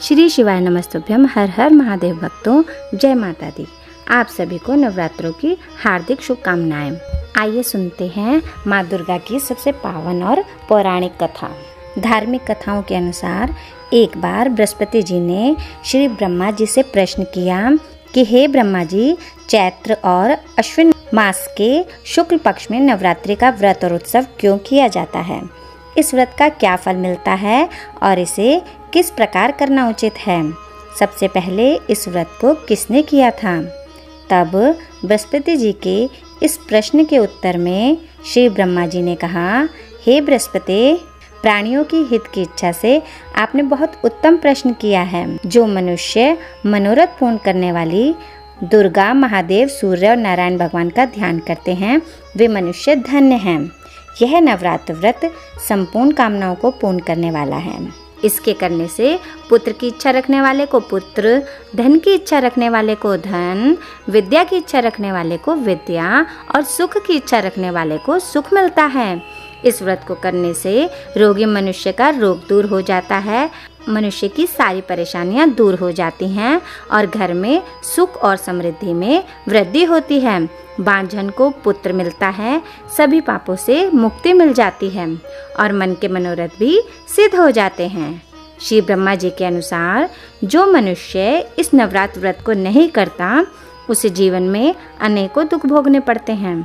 श्री शिवाय नमस्तुभ्यम। हर हर महादेव भक्तों, जय माता दी। आप सभी को नवरात्रों की हार्दिक शुभकामनाएं। आइए सुनते हैं माँ दुर्गा की सबसे पावन और पौराणिक कथा। धार्मिक कथाओं के अनुसार एक बार बृहस्पति जी ने श्री ब्रह्मा जी से प्रश्न किया कि हे ब्रह्मा जी, चैत्र और अश्विन मास के शुक्ल पक्ष में नवरात्रि का व्रत और उत्सव क्यों किया जाता है? इस व्रत का क्या फल मिलता है और इसे किस प्रकार करना उचित है? सबसे पहले इस व्रत को किसने किया था? तब बृहस्पति जी के इस प्रश्न के उत्तर में श्री ब्रह्मा जी ने कहा, हे बृहस्पति, प्राणियों की हित की इच्छा से आपने बहुत उत्तम प्रश्न किया है। जो मनुष्य मनोरथ पूर्ण करने वाली दुर्गा, महादेव, सूर्य और नारायण भगवान का ध्यान करते हैं, वे मनुष्य धन्य हैं। यह नवरात्र व्रत संपूर्ण कामनाओं को पूर्ण करने वाला है। इसके करने से पुत्र की इच्छा रखने वाले को पुत्र, धन की इच्छा रखने वाले को धन, विद्या की इच्छा रखने वाले को विद्या और सुख की इच्छा रखने वाले को सुख मिलता है। इस व्रत को करने से रोगी मनुष्य का रोग दूर हो जाता है, मनुष्य की सारी परेशानियां दूर हो जाती हैं और घर में सुख और समृद्धि में वृद्धि होती है। बांझन को पुत्र मिलता है, सभी पापों से मुक्ति मिल जाती है और मन के मनोरथ भी सिद्ध हो जाते हैं। श्री ब्रह्मा जी के अनुसार जो मनुष्य इस नवरात्र व्रत को नहीं करता, उसे जीवन में अनेकों दुख भोगने पड़ते हैं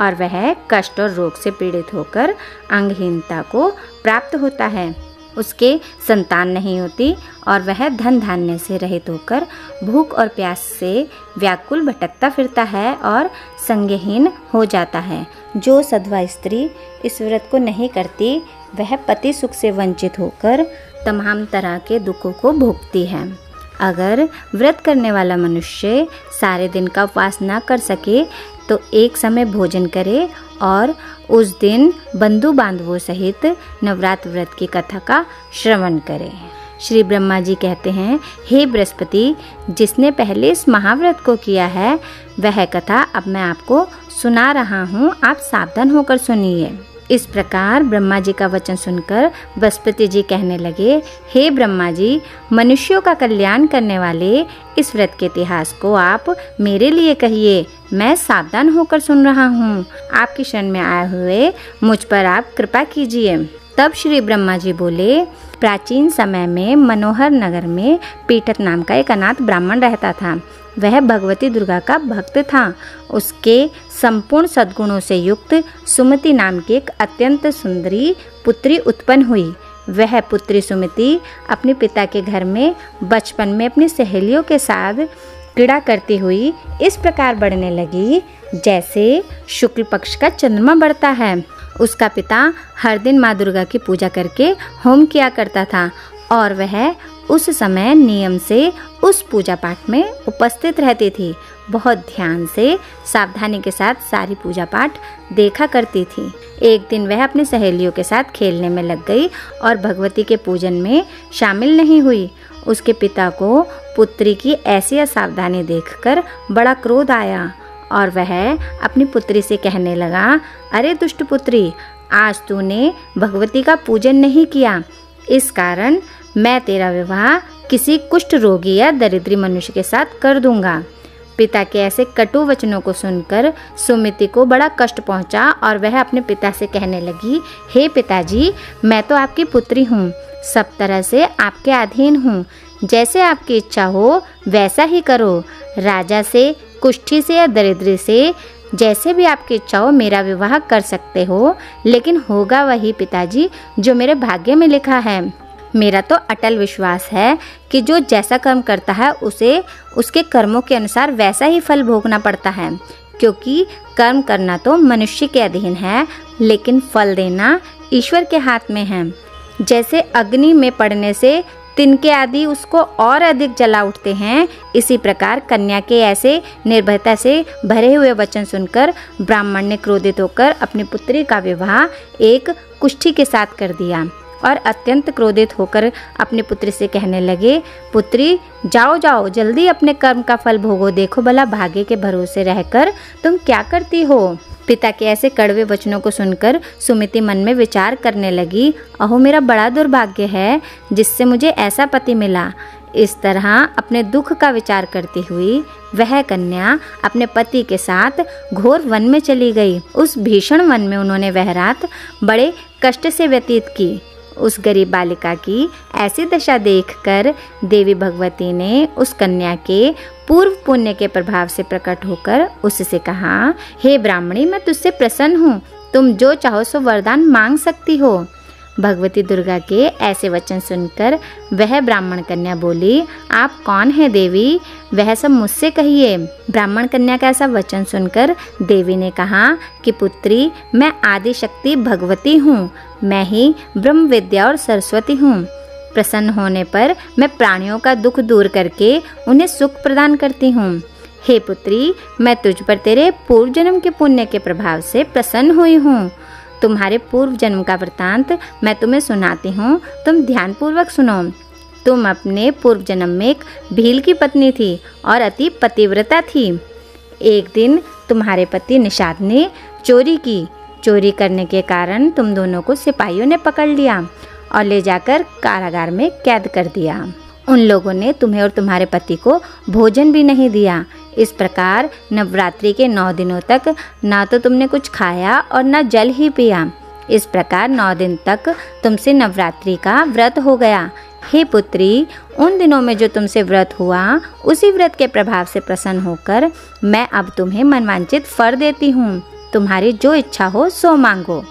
और वह कष्ट और रोग से पीड़ित होकर अंगहीनता को प्राप्त होता है। उसके संतान नहीं होती और वह धन धान्य से रहित होकर भूख और प्यास से व्याकुल भटकता फिरता है और संज्ञहीन हो जाता है। जो सधवा स्त्री इस व्रत को नहीं करती, वह पति सुख से वंचित होकर तमाम तरह के दुखों को भोगती है। अगर व्रत करने वाला मनुष्य सारे दिन का उपवास न कर सके तो एक समय भोजन करे और उस दिन बंधु बांधवों सहित नवरात्र व्रत की कथा का श्रवण करे। श्री ब्रह्मा जी कहते हैं, हे बृहस्पति, जिसने पहले इस महाव्रत को किया है, वह कथा अब मैं आपको सुना रहा हूँ, आप सावधान होकर सुनिए। इस प्रकार ब्रह्मा जी का वचन सुनकर बृहस्पति जी कहने लगे, हे ब्रह्मा जी, मनुष्यों का कल्याण करने वाले इस व्रत के इतिहास को आप मेरे लिए कहिए। मैं सावधान होकर सुन रहा हूँ। आपकी शरण में आए हुए मुझ पर आप कृपा कीजिए। तब श्री ब्रह्मा जी बोले, प्राचीन समय में मनोहर नगर में पीठत नाम का एक अनाथ ब्राह्मण रहता था। वह भगवती दुर्गा का भक्त था। उसके संपूर्ण सद्गुणों से युक्त सुमति नाम की एक अत्यंत सुंदरी पुत्री उत्पन्न हुई। वह पुत्री सुमति अपने पिता के घर में बचपन में अपनी सहेलियों के साथ क्रीड़ा करती हुई इस प्रकार बढ़ने लगी जैसे शुक्ल पक्ष का चंद्रमा बढ़ता है। उसका पिता हर दिन माँ दुर्गा की पूजा करके होम किया करता था और वह उस समय नियम से उस पूजा पाठ में उपस्थित रहती थी। बहुत ध्यान से सावधानी के साथ सारी पूजा पाठ देखा करती थी। एक दिन वह अपनी सहेलियों के साथ खेलने में लग गई और भगवती के पूजन में शामिल नहीं हुई। उसके पिता को पुत्री की ऐसी असावधानी देखकर बड़ा क्रोध आया और वह अपनी पुत्री से कहने लगा, अरे दुष्ट पुत्री, आज तूने भगवती का पूजन नहीं किया, इस कारण मैं तेरा विवाह किसी कुष्ठ रोगी या दरिद्री मनुष्य के साथ कर दूंगा। पिता के ऐसे कटु वचनों को सुनकर सुमिति को बड़ा कष्ट पहुंचा और वह अपने पिता से कहने लगी, हे पिताजी, मैं तो आपकी पुत्री हूँ, सब तरह से आपके अधीन हूँ। जैसे आपकी इच्छा हो वैसा ही करो। राजा से, कुष्ठी से या दरिद्री से, जैसे भी आपकी इच्छा हो मेरा विवाह कर सकते हो, लेकिन होगा वही पिताजी जो मेरे भाग्य में लिखा है। मेरा तो अटल विश्वास है कि जो जैसा कर्म करता है उसे उसके कर्मों के अनुसार वैसा ही फल भोगना पड़ता है, क्योंकि कर्म करना तो मनुष्य के अधीन है, लेकिन फल देना ईश्वर के हाथ में है। जैसे अग्नि में पड़ने से तिनके आदि उसको और अधिक जला उठते हैं, इसी प्रकार कन्या के ऐसे निर्भयता से भरे हुए वचन सुनकर ब्राह्मण ने क्रोधित होकर अपनी पुत्री का विवाह एक कुष्ठी के साथ कर दिया और अत्यंत क्रोधित होकर अपनी पुत्री से कहने लगे, पुत्री, जाओ जाओ, जल्दी अपने कर्म का फल भोगो। देखो भला भाग्य के भरोसे रहकर तुम क्या करती हो। पिता के ऐसे कड़वे वचनों को सुनकर सुमिति मन में विचार करने लगी, अहो मेरा बड़ा दुर्भाग्य है जिससे मुझे ऐसा पति मिला। इस तरह अपने दुख का विचार करती हुई वह कन्या अपने पति के साथ घोर वन में चली गई। उस भीषण वन में उन्होंने वह रात बड़े कष्ट से व्यतीत की। उस गरीब बालिका की ऐसी दशा देखकर देवी भगवती ने उस कन्या के पूर्व पुण्य के प्रभाव से प्रकट होकर उससे कहा, हे ब्राह्मणी, मैं तुझसे प्रसन्न हूँ, तुम जो चाहो सो वरदान मांग सकती हो। भगवती दुर्गा के ऐसे वचन सुनकर वह ब्राह्मण कन्या बोली, आप कौन है देवी, वह सब मुझसे कहिए। ब्राह्मण कन्या का ऐसा वचन सुनकर देवी ने कहा कि पुत्री, मैं आदि शक्ति भगवती हूँ, मैं ही ब्रह्म विद्या और सरस्वती हूँ। प्रसन्न होने पर मैं प्राणियों का दुख दूर करके उन्हें सुख प्रदान करती हूँ। हे पुत्री, मैं तुझ पर तेरे पूर्व जन्म के पुण्य के प्रभाव से प्रसन्न हुई हूँ। तुम्हारे पूर्व जन्म का वृतांत मैं तुम्हें सुनाती हूँ, तुम ध्यानपूर्वक सुनो। तुम अपने पूर्व जन्म में एक भील की पत्नी थी और अति पतिव्रता थी। एक दिन तुम्हारे पति निषाद ने चोरी की। चोरी करने के कारण तुम दोनों को सिपाहियों ने पकड़ लिया और ले जाकर कारागार में कैद कर दिया। उन लोगों ने तुम्हें और तुम्हारे पति को भोजन भी नहीं दिया। इस प्रकार नवरात्रि के 9 दिनों तक ना तो तुमने कुछ खाया और ना जल ही पिया। इस प्रकार 9 दिन तक तुमसे नवरात्रि का व्रत हो गया। हे पुत्री, उन दिनों में जो तुमसे व्रत हुआ, उसी व्रत के प्रभाव से प्रसन्न होकर मैं अब तुम्हें मनवांचित फल देती हूँ। तुम्हारी जो इच्छा हो सो मांगो।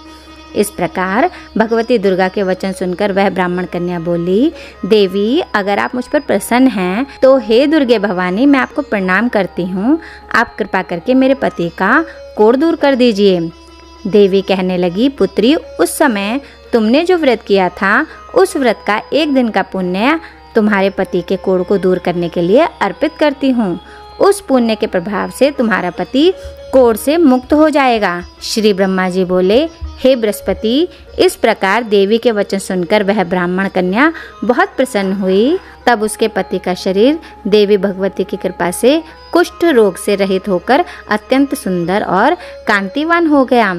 इस प्रकार भगवती दुर्गा के वचन सुनकर वह ब्राह्मण कन्या बोली, देवी, अगर आप मुझ पर प्रसन्न हैं तो हे दुर्गे भवानी, मैं आपको प्रणाम करती हूँ। आप कृपा करके मेरे पति का कोढ़ दूर कर दीजिए। देवी कहने लगी, पुत्री, उस समय तुमने जो व्रत किया था, उस व्रत का 1 दिन का पुण्य तुम्हारे पति के कोढ़ को दूर करने के लिए अर्पित करती हूँ। उस पुण्य के प्रभाव से तुम्हारा पति कोढ़ से मुक्त हो जाएगा। श्री ब्रह्मा जी बोले, हे बृहस्पति, इस प्रकार देवी के वचन सुनकर वह ब्राह्मण कन्या बहुत प्रसन्न हुई। तब उसके पति का शरीर देवी भगवती की कृपा से कुष्ठ रोग से रहित होकर अत्यंत सुंदर और कांतिवान हो गया।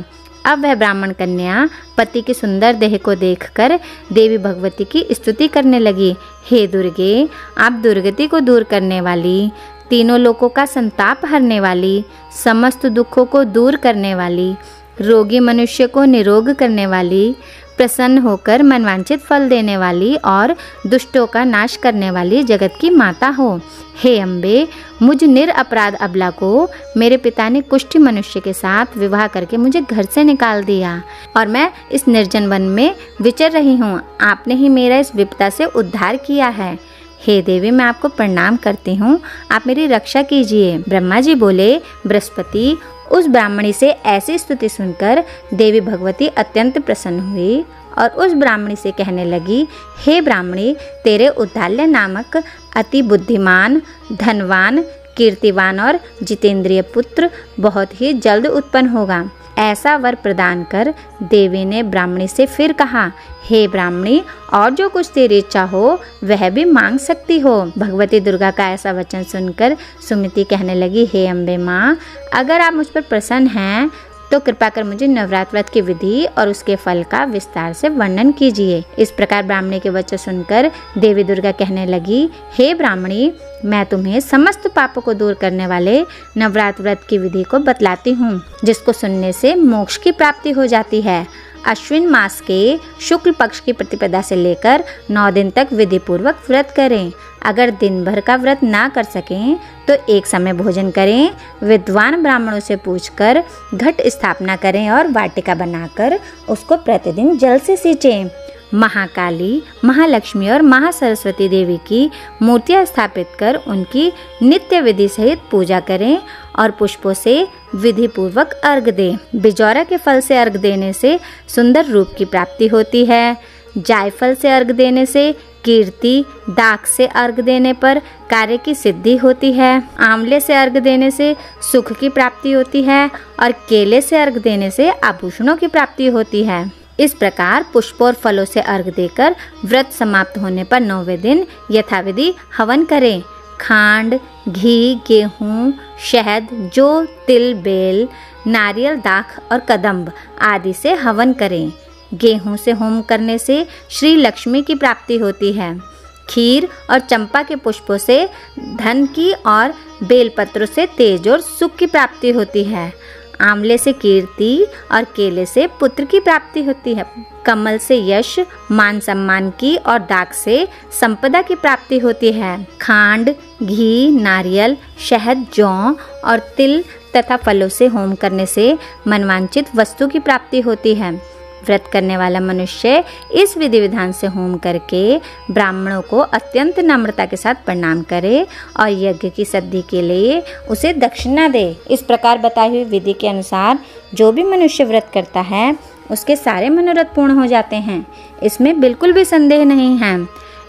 अब वह ब्राह्मण कन्या पति की सुंदर देह को देखकर देवी भगवती की स्तुति करने लगी। हे दुर्गे, आप दुर्गति को दूर करने वाली, तीनों लोकों का संताप हरने वाली, समस्त दुखों को दूर करने वाली, रोगी मनुष्य को निरोग करने वाली, प्रसन्न होकर मनवांछित फल देने वाली और दुष्टों का नाश करने वाली जगत की माता हो। हे अम्बे, मुझ निरअपराध अबला को मेरे पिता ने कुष्ठी मनुष्य के साथ विवाह करके मुझे घर से निकाल दिया और मैं इस निर्जन वन में विचर रही हूँ। आपने ही मेरा इस विपदा से उद्धार किया है। हे देवी, मैं आपको प्रणाम करती हूँ, आप मेरी रक्षा कीजिए। ब्रह्मा जी बोले, बृहस्पति, उस ब्राह्मणी से ऐसी स्तुति सुनकर देवी भगवती अत्यंत प्रसन्न हुई और उस ब्राह्मणी से कहने लगी, हे ब्राह्मणी, तेरे उद्दाल्य नामक अति बुद्धिमान, धनवान, कीर्तिवान और जितेंद्रिय पुत्र बहुत ही जल्द उत्पन्न होगा। ऐसा वर प्रदान कर देवी ने ब्राह्मणी से फिर कहा, हे ब्राह्मणी, और जो कुछ तेरी इच्छा हो वह भी मांग सकती हो। भगवती दुर्गा का ऐसा वचन सुनकर सुमिति कहने लगी, हे अम्बे माँ, अगर आप मुझ पर प्रसन्न हैं तो कृपा कर मुझे नवरात्र व्रत की विधि और उसके फल का विस्तार से वर्णन कीजिए। इस प्रकार ब्राह्मणी के वचन सुनकर देवी दुर्गा कहने लगी, हे ब्राह्मणी, मैं तुम्हें समस्त पापों को दूर करने वाले नवरात्र व्रत की विधि को बतलाती हूँ, जिसको सुनने से मोक्ष की प्राप्ति हो जाती है। अश्विन मास के शुक्ल पक्ष की प्रतिपदा से लेकर 9 दिन तक विधि पूर्वक व्रत करें। अगर दिन भर का व्रत ना कर सकें तो एक समय भोजन करें। विद्वान ब्राह्मणों से पूछकर घट स्थापना करें और वाटिका बनाकर उसको प्रतिदिन जल से सींचें। महाकाली, महालक्ष्मी और महासरस्वती देवी की मूर्तियां स्थापित कर उनकी नित्य विधि सहित पूजा करें और पुष्पों से विधि पूर्वक अर्घ दें। बिजौरा के फल से अर्घ देने से सुंदर रूप की प्राप्ति होती है। जायफल से अर्घ देने से कीर्ति, दाख से अर्घ देने पर कार्य की सिद्धि होती है। आंवले से अर्घ देने से सुख की प्राप्ति होती है और केले से अर्घ देने से आभूषणों की प्राप्ति होती है। इस प्रकार पुष्पों और फलों से अर्घ देकर व्रत समाप्त होने पर 9वें दिन यथाविधि हवन करें। खांड, घी, गेहूँ, शहद, जौ, तिल, बेल, नारियल, दाख और कदम्ब आदि से हवन करें। गेहूँ से होम करने से श्री लक्ष्मी की प्राप्ति होती है। खीर और चंपा के पुष्पों से धन की और बेलपत्रों से तेज और सुख की प्राप्ति होती है। आंवले से कीर्ति और केले से पुत्र की प्राप्ति होती है। कमल से यश, मान सम्मान की और दाख से संपदा की प्राप्ति होती है। खांड, घी, नारियल, शहद, जौ और तिल तथा फलों से होम करने से मनवांचित वस्तु की प्राप्ति होती है। व्रत करने वाला मनुष्य इस विधि विधान से होम करके ब्राह्मणों को अत्यंत नम्रता के साथ प्रणाम करे और यज्ञ की सिद्धि के लिए उसे दक्षिणा दे। इस प्रकार बताई हुई विधि के अनुसार जो भी मनुष्य व्रत करता है उसके सारे मनोरथ पूर्ण हो जाते हैं। इसमें बिल्कुल भी संदेह नहीं है।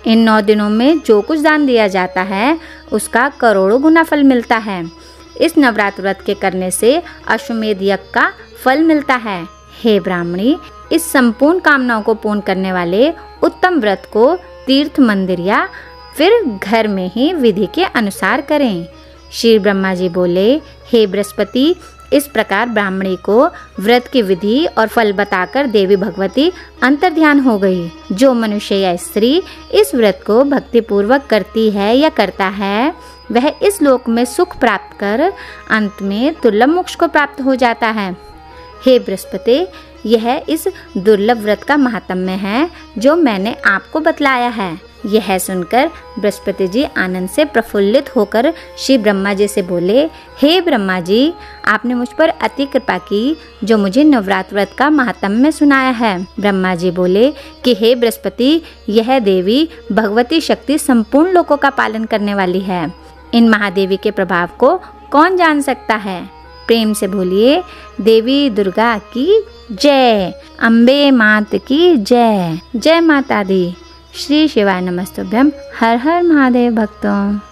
इन 9 दिनों में जो कुछ दान दिया जाता है उसका करोड़ों गुना फल मिलता है। इस नवरात्र व्रत के करने से अश्वमेध यज्ञ का फल मिलता है। हे ब्राह्मणी, इस संपूर्ण कामनाओं को पूर्ण करने वाले उत्तम व्रत को तीर्थ, मंदिर या फिर घर में ही विधि के अनुसार करें। श्री ब्रह्मा जी बोले, हे बृहस्पति, इस प्रकार ब्राह्मणी को व्रत की विधि और फल बताकर देवी भगवती अंतर्ध्यान हो गई। जो मनुष्य या स्त्री इस व्रत को भक्तिपूर्वक करती है या करता है वह इस लोक में सुख प्राप्त कर अंत में दुर्लभ मोक्ष को प्राप्त हो जाता है। हे बृहस्पति, यह इस दुर्लभ व्रत का महात्म्य है जो मैंने आपको बतलाया है। यह सुनकर बृहस्पति जी आनंद से प्रफुल्लित होकर श्री ब्रह्मा जी से बोले, हे ब्रह्मा जी, आपने मुझ पर अति कृपा की जो मुझे नवरात्र व्रत का महात्म्य सुनाया है। ब्रह्मा जी बोले कि हे बृहस्पति, यह देवी भगवती शक्ति संपूर्ण लोकों का पालन करने वाली है। इन महादेवी के प्रभाव को कौन जान सकता है? प्रेम से बोलिए, देवी दुर्गा की जय, अम्बे मात की जय। जय माता दी। श्री शिवाय नमस्तुभ्यम। हर हर महादेव भक्तों।